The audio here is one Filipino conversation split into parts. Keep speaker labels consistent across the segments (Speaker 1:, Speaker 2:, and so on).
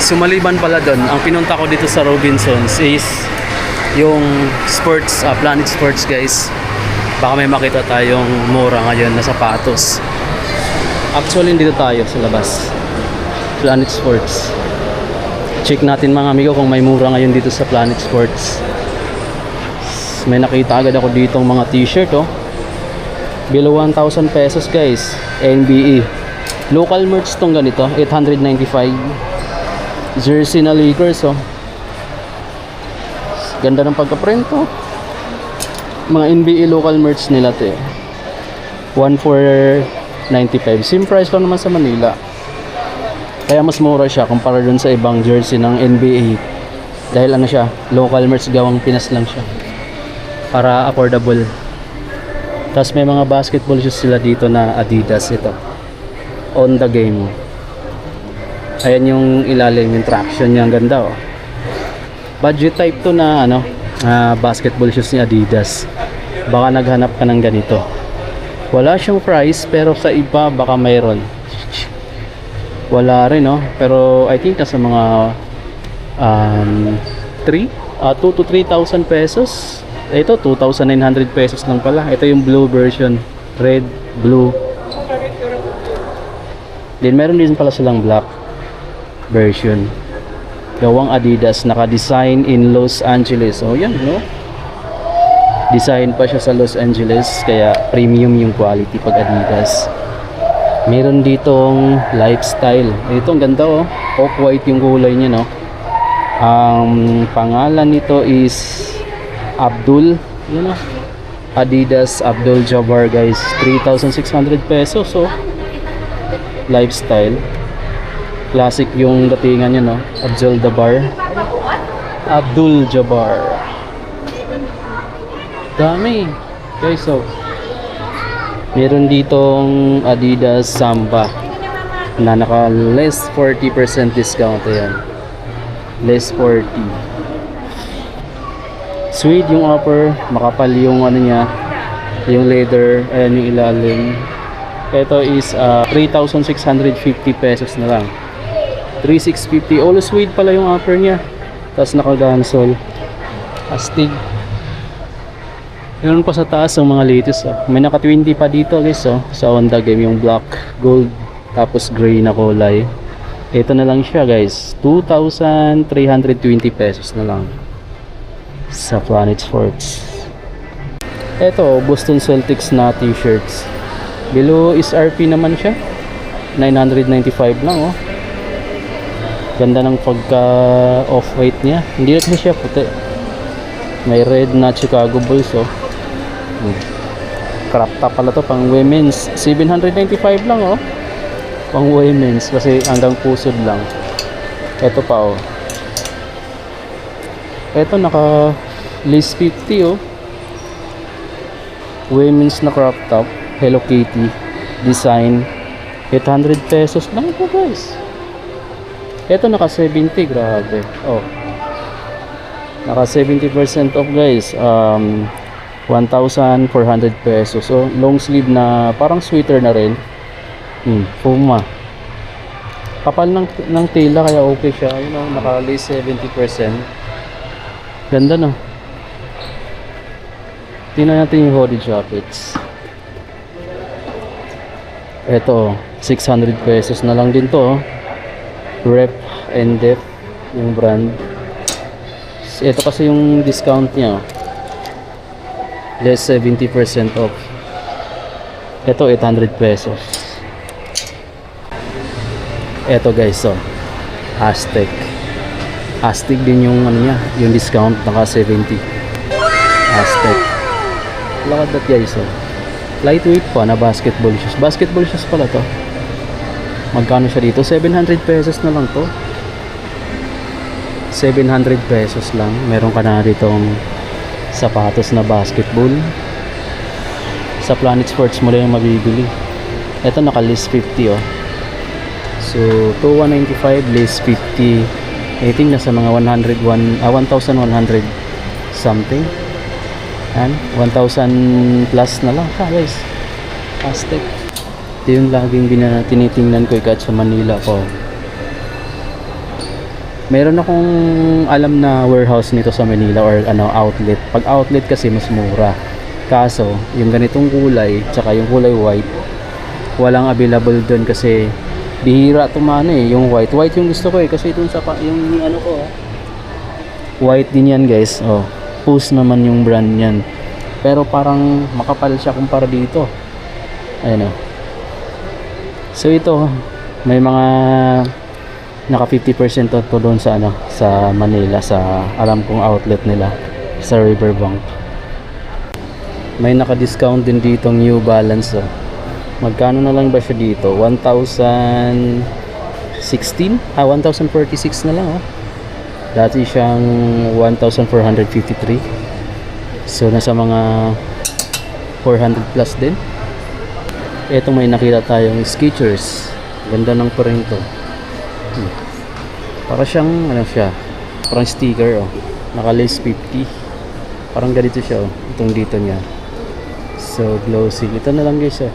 Speaker 1: guys, sumaliban pala doon, ang pinunta ko dito sa Robinsons is yung sports, Planet Sports guys. Baka may makita tayong mura ngayon na sapatos. Actually, dito tayo sa labas. Planet Sports. Check natin mga amigo kung may mura ngayon dito sa Planet Sports. May nakita agad ako ditong mga t-shirt oh. Below 1,000 pesos guys. NBA. Local merch tong ganito, 895. Jersey na Lakers oh. Ganda ng pagka-print oh. Mga NBA local merch nila to eh. 1,495. Same price lang naman sa Manila. Kaya mas mura siya kumpara dun sa ibang jersey ng NBA. Dahil ano siya, local merch, gawang Pinas lang siya. Para affordable. Tapos may mga basketball shoes sila dito na Adidas ito. On the game. Ayan yung ilalim, yung traction niya, ang ganda oh. Budget type to na ano, basketball shoes ni Adidas. Baka naghanap ka ng ganito. Wala siyang price pero sa iba baka mayroon. Wala rin no, pero I think nasa mga 2 to 3,000 pesos. Ito 2,900 pesos lang pala. Ito yung blue version, red, blue. Then meron din pala silang black version. Gawang Adidas, naka-design in Los Angeles. Oh yan no. Design pa siya sa Los Angeles kaya premium yung quality pag Adidas. Meron ditong lifestyle. Ito ang ganda oh. Off-white yung kulay niya no. Ang pangalan nito is Abdul, yun know, Adidas Abdul Jabbar guys. 3,600 pesos so. Lifestyle. Classic yung datingan niya no. Abdul Jabbar. Abdul Jabbar. Dami guys so. Meron ditong Adidas Samba na naka less 40% discount. Ayan, less 40. Suede yung upper, makapal yung ano niya, yung leather. Ayan yung ilalim. Ito is 3,650 pesos na lang. 3,650. All suede pala yung upper niya. Tapos naka gansol. Astig. Meron pa sa taas ang mga latest oh. May naka 20 pa dito guys oh. Sa Honda game yung black, gold, tapos gray na kulay. Ito na lang siya guys, 2,320 pesos na lang sa Planet Sports. Ito Boston Celtics na t-shirts. Below is RP naman siya, 995 lang oh. Ganda ng pagka off-white niya. Hindi na siya puti. May red na Chicago Bulls oh. Crop top pala to, pang women's. 795 lang oh. Pang women's kasi hanggang pusod lang. Ito pa oh. Ito naka list 50 oh. Women's na crop top, Hello Kitty design. 800 pesos lang ito guys. Ito naka 70, grabe oh. Naka 70% off guys. 1,400 pesos. So long sleeve na parang sweater na rin. Puma. Kapal ng tela kaya okay siya. You know, naka lace 70%. Ganda no. Tingnan natin yung hoodie jackets. Ito 600 pesos na lang din to. Rep and Def yung brand. Ito kasi yung discount niya. Less 70% off. Ito 800 pesos. Ito guys so. Aztec. Aztec din yung ano niya, yung discount naka 70. Aztec. Lakad that guys so. Lightweight pa na basketball shoes. Basketball shoes pala to. Magkano siya dito? 700 pesos na lang to. 700 pesos lang. Meron ka na ditong sapatos na basketball. Sa Planet Sports mo lang yung mabibili. Ito naka list 50 oh. So 2,195 list 50. I think nasa mga 1,100 something. And 1,000 plus na lang guys. Aztec. Ito yung laging tinitingnan ko kahit sa Manila ko. Meron akong alam na warehouse nito sa Manila or ano outlet. Pag outlet kasi mas mura. Kaso, yung ganitong kulay, tsaka yung kulay white, walang available doon kasi bihira tumano eh, yung white. White yung gusto ko eh kasi dun sa yung ano ko, white din yan guys. Oh, Puss naman yung brand niyan. Pero parang makapal siya kumpara dito. Ayun oh. So ito, may mga naka 50% off to doon sa ano, sa Manila, sa alam kong outlet nila sa Riverbank. May naka-discount din dito New Balance oh. Magkano na lang ba siya dito? 1,016? 1,046 na lang oh. Dati siyang 1,453. So nasa mga 400 plus din. Ito may nakita tayong Skechers. Ganda ng print to. Para siyang ano siya, parang sticker oh. Naka lace 50. Parang ganito siya oh, itong dito niya. So glossy. Ito na lang guys oh.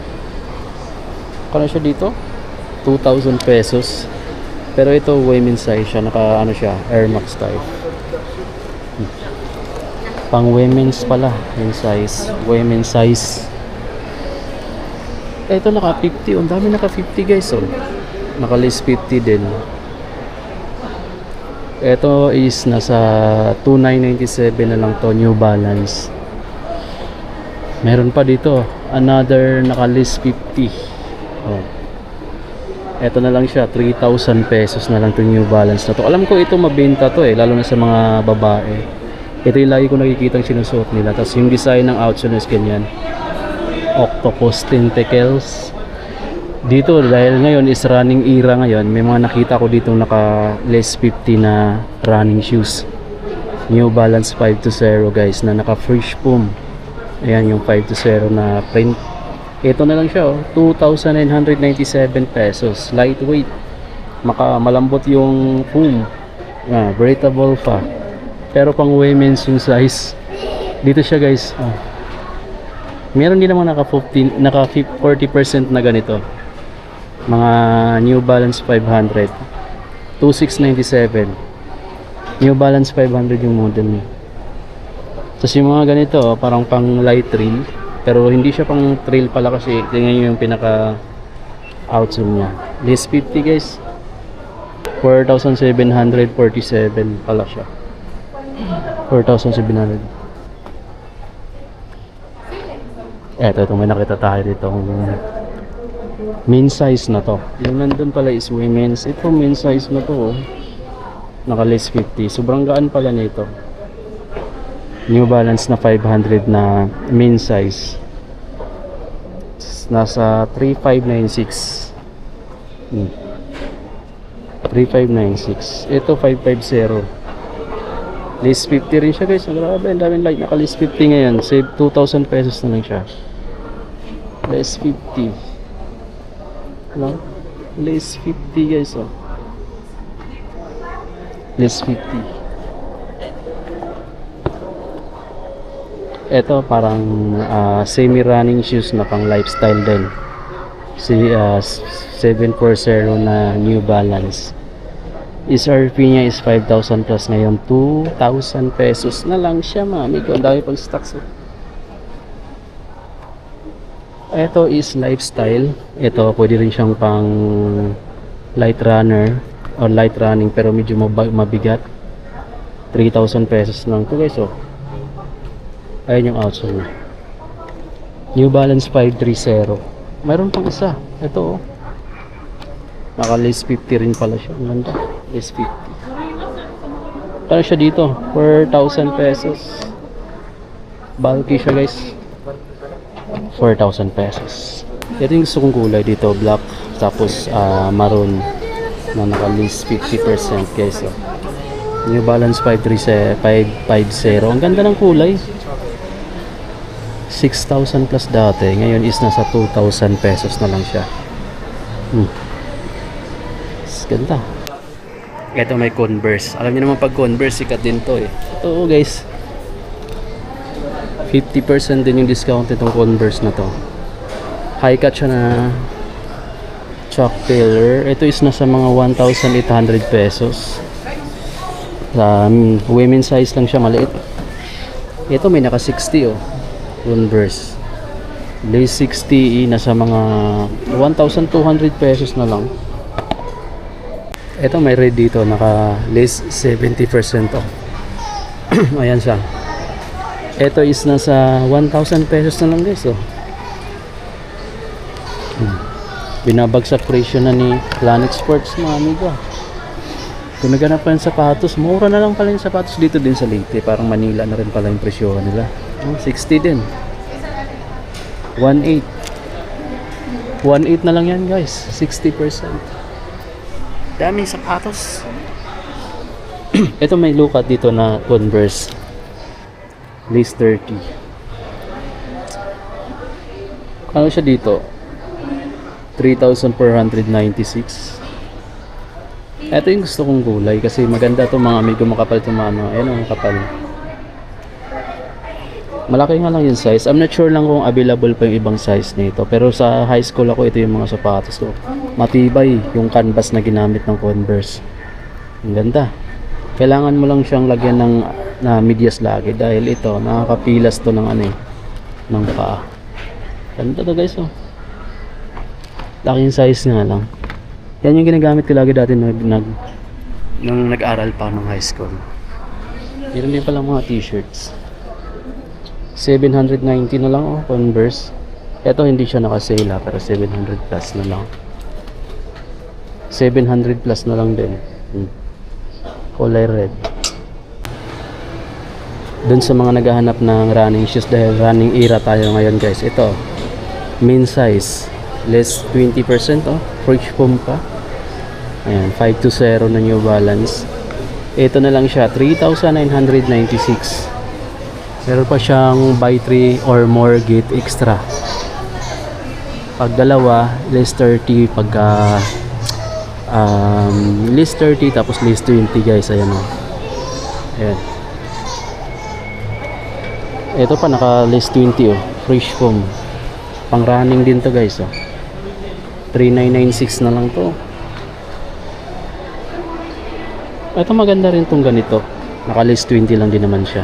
Speaker 1: Kano siya dito? 2,000 pesos. Pero ito women's size siya, naka ano siya, Air Max type. Pang women's pala yung size, women's size. Ito naka 50, ang dami naka 50 guys oh. Naka lace 50 din. Ito is nasa 2,997 na lang to, New Balance. Meron pa dito, another naka lace 50. Oh. Ito na lang siya, 3,000 pesos na lang to New Balance na to. Alam ko ito mabenta to eh, lalo na sa mga babae. Ito yung lagi ko nakikita ang sinusuot nila. Tapos yung design ng outsole is ganyan. Octopus tentacles. Dito dahil ngayon is running era ngayon, may mga nakita ko dito naka lace 50 na running shoes. New Balance 520 guys na naka fresh foam. Ayan yung 520 na print. Ito na lang siya oh, 2,997 pesos. Lightweight. Malambot yung foam. Breathable pa. Pero pang women's yung size. Dito siya guys. Oh. Meron din naman naka 40% na ganito. Mga New Balance 500. 2,697. New Balance 500 yung model niya. Tapos yung mga ganito, parang pang light trail. Pero hindi siya pang trail pala kasi tingnan nyo yung pinaka outsole niya. Lace 50 guys. 4,747 pala siya. 4,700. Ito may nakita tayo dito. Men's size na to. Yung nandun pala is women's. Ito men's size na to oh. Naka lace 50. Sobrang gaan pala nito. New Balance na 500 na men's size. Nasa 3,596. 3,596. Ito 550. Lace 50 rin siya guys. Grabe, ang daming light. Naka lace 50 ngayon. Save 2,000 pesos na lang siya. Lace 50. Hello? Lace 50 guys oh. Lace 50. Ito parang semi-running shoes na pang lifestyle din. 740 na New Balance. SRP niya is 5,000 plus ngayon. 2,000 pesos na lang siya mami ko. Ang dami pang stocks oh. Ito is lifestyle. Ito pwede rin siyang pang light runner or light running pero medyo mabigat. 3,000 pesos lang ito guys oh. Ayun yung outsole niya. New Balance 530. Mayroon pang isa. Ito oh. Naka lace 50 rin pala siya. Ang ganda. Lace 50. Kano siya dito? 4,000 pesos. Bulky siya guys. 4,000 pesos. Ito yung gusto kong kulay dito. Black. Tapos maroon. Na naka lace 50% guys oh. New Balance 550. Ang ganda ng kulay. 6,000 plus dati. Ngayon is nasa 2,000 pesos na lang siya. Ganda. Ito may Converse. Alam niyo naman pag Converse sikat din to eh. Ito guys. 50% din yung discount itong Converse na to. High cut siya na Chuck Taylor. Ito is nasa mga 1,800 pesos. Women's size lang siya, maliit. Ito may naka 60 oh. Converse. Lace 60 nasa mga 1,200 pesos na lang. Ito may red dito, naka lace 70% off. Ayan siya. Ito is nasa 1,000 pesos na lang guys oh. Binabagsak presyo na ni Planet Sports mga amigo. Kung naganap pa yung sapatos, mura na lang pala yung sapatos dito din sa Leyte. Parang Manila na rin pala yung presyo nila. 60 din. 1.8 na lang yan guys. 60%. Daming sapatos. Ito may lukat dito na Converse. Lace 30. Ano siya dito? 3,496. Ito yung gusto kong gulay kasi maganda itong mga amigo, makapal itong mga ano. Ayan ang kapal. Malaki nga lang yung size. I'm not sure lang kung available pa yung ibang size nito. Pero sa high school ako, ito yung mga sapatos ko. Matibay yung canvas na ginamit ng Converse. Ang ganda. Kailangan mo lang siyang lagyan ng medyas lagi dahil ito, nakakapilas to ng ano eh, ng paa. Ganda to guys oh. Laking size nga lang. Yan yung ginagamit ko lagi dati nung nag-aral pa ng high school. Meron din pala mga t-shirts. 790 na lang oh, Converse. Ito hindi siya naka-sale ha, pero 700 plus na lang. 700 plus na lang din. Kulay red. Doon sa mga naghahanap ng running shoes dahil running era tayo ngayon guys. Ito, main size. Less 20% oh. Fresh foam pa. Ayan, 520 na New Balance. Ito na lang siya, 3,996. Meron pa siyang buy 3 or more get extra. Pag dalawa, less 30. Pagka less 30 tapos less 20 guys. Ayan o. Ayan. Ito pa naka less 20 oh. Fresh foam. Pang running din to guys oh. 3,996 na lang to. Ito maganda rin tong ganito. Naka less 20 lang din naman siya.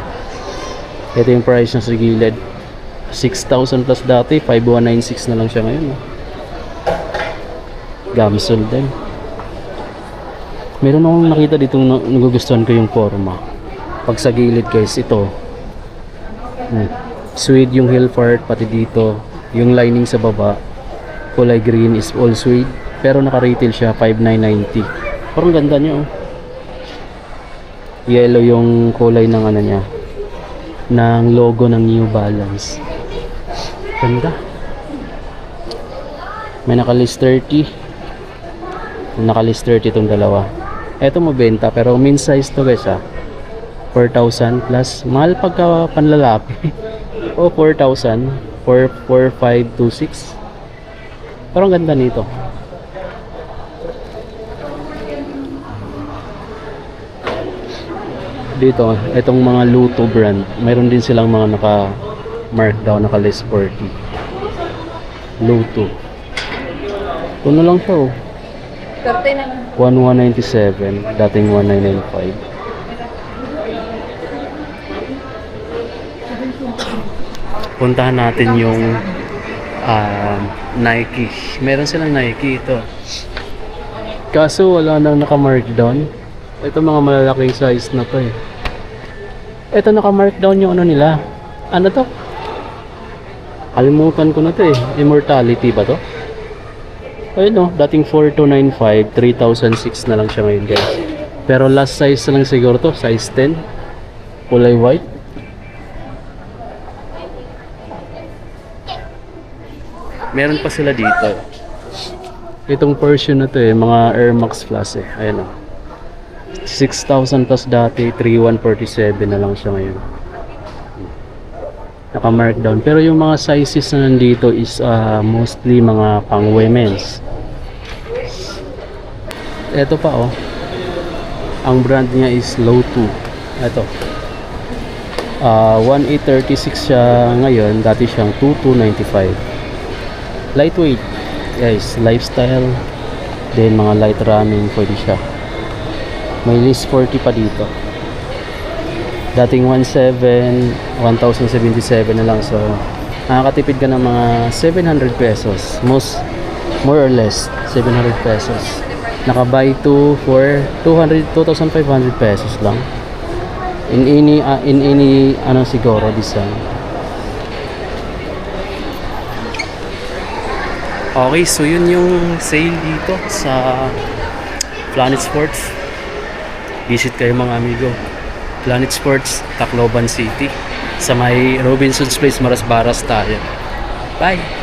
Speaker 1: Ito yung price na sa gilid. 6,000 plus dati, 5,196 na lang siya ngayon. Gamsol din. Meron akong nakita dito nagugustuhan ko yung forma. Pag sa gilid guys, ito. Suede yung heel part, pati dito. Yung lining sa baba, kulay green is all suede. Pero naka-retail siya, 5,990. Parang ganda niya oh. Yellow yung kulay ng ano niya, ng logo ng New Balance. Ganda. May naka-list 30. Naka-list 30 itong dalawa. Ito mabenta pero min size to guys 4,000 plus. Mahal pagka panlalaki. O 4,000. 4,526. Parang ganda nito. Dito, itong mga Luto brand, mayroon din silang mga naka-markdown, naka-list 40. Luto. Ito na lang siya oh. 1,197, dating 1,995. Puntahan natin yung Nike. Meron silang Nike ito. Kaso wala nang naka-markdown. Ito mga malalaking size na to eh. Ito naka-markdown yung ano nila. Ano to? Kalimutan ko na to eh. Immortality ba to? Ayun no, dating 4,295, 3,006 na lang siya ngayon guys. Pero last size na lang siguro to, size 10. Kulay white. Meron pa sila dito. Itong version na to eh, mga Air Max Plus eh. Ayan o. 6,000 plus dati, 3,147 na lang siya ngayon. Naka-markdown. Pero yung mga sizes na nandito is mostly mga pang women's. Ito pa oh. Ang brand niya is Low 2. Ito. 1,836 siya ngayon. Dati siyang 2,295. Lightweight. Guys, lifestyle. Then mga light running pwede siya. May list 40 pa dito. Dating 1,077 na lang. So, nakakatipid ka ng mga 700 pesos. More or less, 700 pesos. Naka-buy 2 for 2,500 pesos lang. In any siguro design. Okay, so yun yung sale dito sa Planet Sports. Visit kayo mga amigo. Planet Sports, Tacloban City. Sa may Robinson's Place, Marasbaras tayo. Bye!